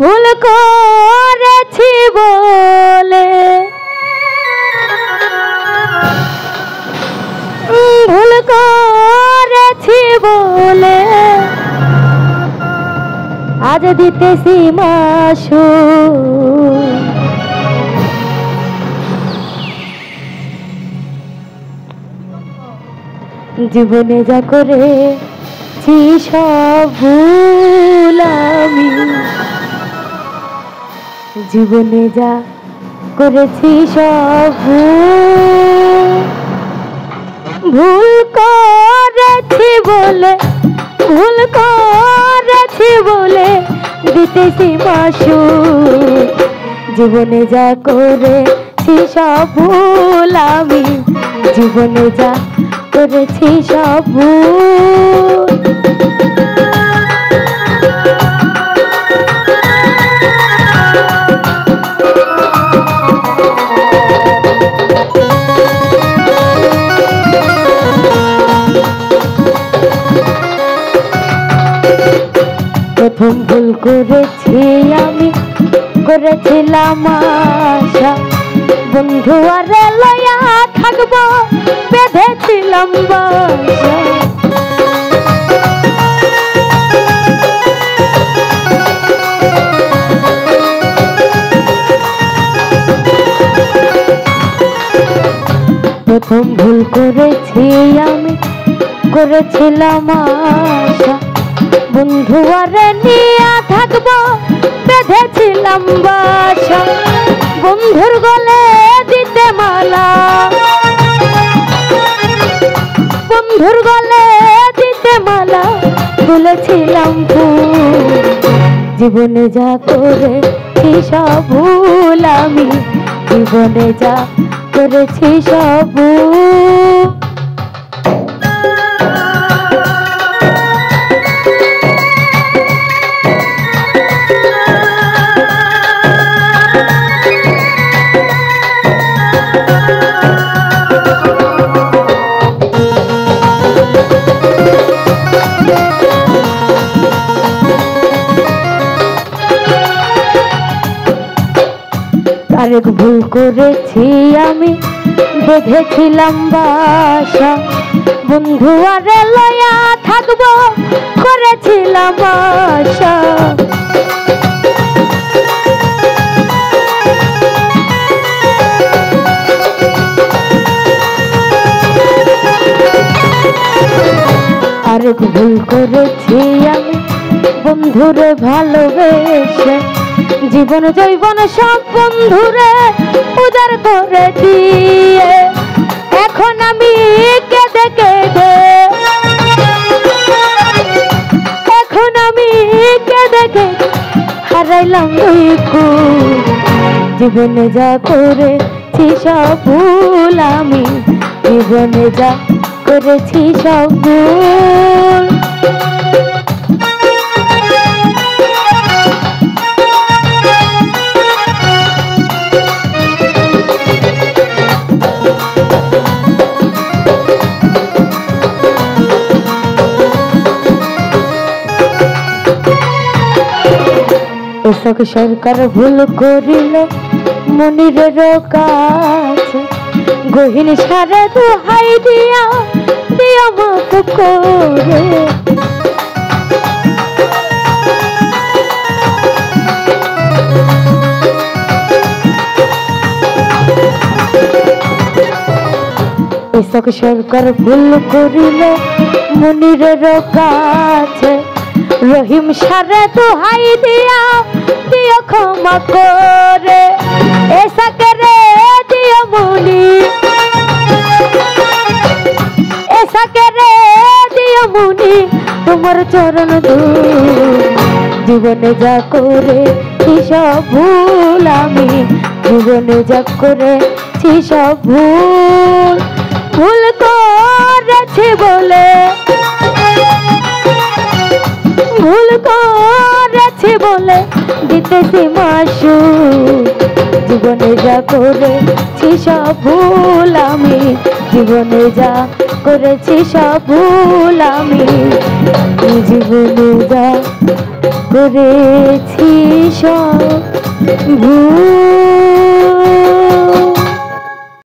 ভুল করেছি বলে ভুল করেছি বলে আজ দিতেছি মাসু জীবনে যা করেছি সব ভুল আমি জীবনে যা করেছি সব ভুল করেছি বলে ভুল করেছি বলে দিতেছি মাসু জীবনে যা করেছি সব ভুল আমি জীবনে যা করেছি সব ভুল প্রথম ভুল করেছি আমি করেছিলাম আশা বন্ধু আরে লয়া থাকবো বেঁধেছিলাম বাসা প্রথম ভুল করেছি আমি করেছিলাম আশা বন্ধু আরে নিয়ে থাকবো বেঁধেছিলাম বাসা বন্ধুর গলে দিতে মালা বন্ধুর গলে দিতে মালা তুলেছিলাম ফুল জীবনে যা করেছি সব ভুল আমি জীবনে যা করেছি সব ভুল আরেক ভুল করেছি আমি বেঁধেছিলাম বাসা বন্ধু আরে লয়া থাকবো করেছিলাম আশা আরেক ভুল করেছি আমি বন্ধুরে ভালোবেসে জীবন জৈবন সব বন্ধুরে উজাড় করে দিয়ে এখন আমি কেঁদে কেঁদে এখন আমি কেঁদে কেঁদে হারাইলাম দুই কুল জীবনে যা করেছি সব ভুল আমি জীবনে যা করেছি সব ভুল এসক সরকার ভুল করিল মনিরের কাছে গহীন সারে দোহাই দিয়া দিয়া মাফ করে এসক সরকার ভুল করিল মনিরের কাছে রহিম সারে দোহাই দিয়া দিও ক্ষমা করে এসাকে রে দিও মুনি এসাকে রে দিও মুনি তোমার চরণ ধূল জীবনে যা করেছি সব ভুল আমি জীবনে যা করেছি সব ভুল ভুল করেছি বলে ভুল করেছি বলে দিতেছি মাসু জীবনে যা করেছি সব ভুল আমি জীবনে যা করেছি সব ভুল আমি জীবনে যা করেছি সব ভুল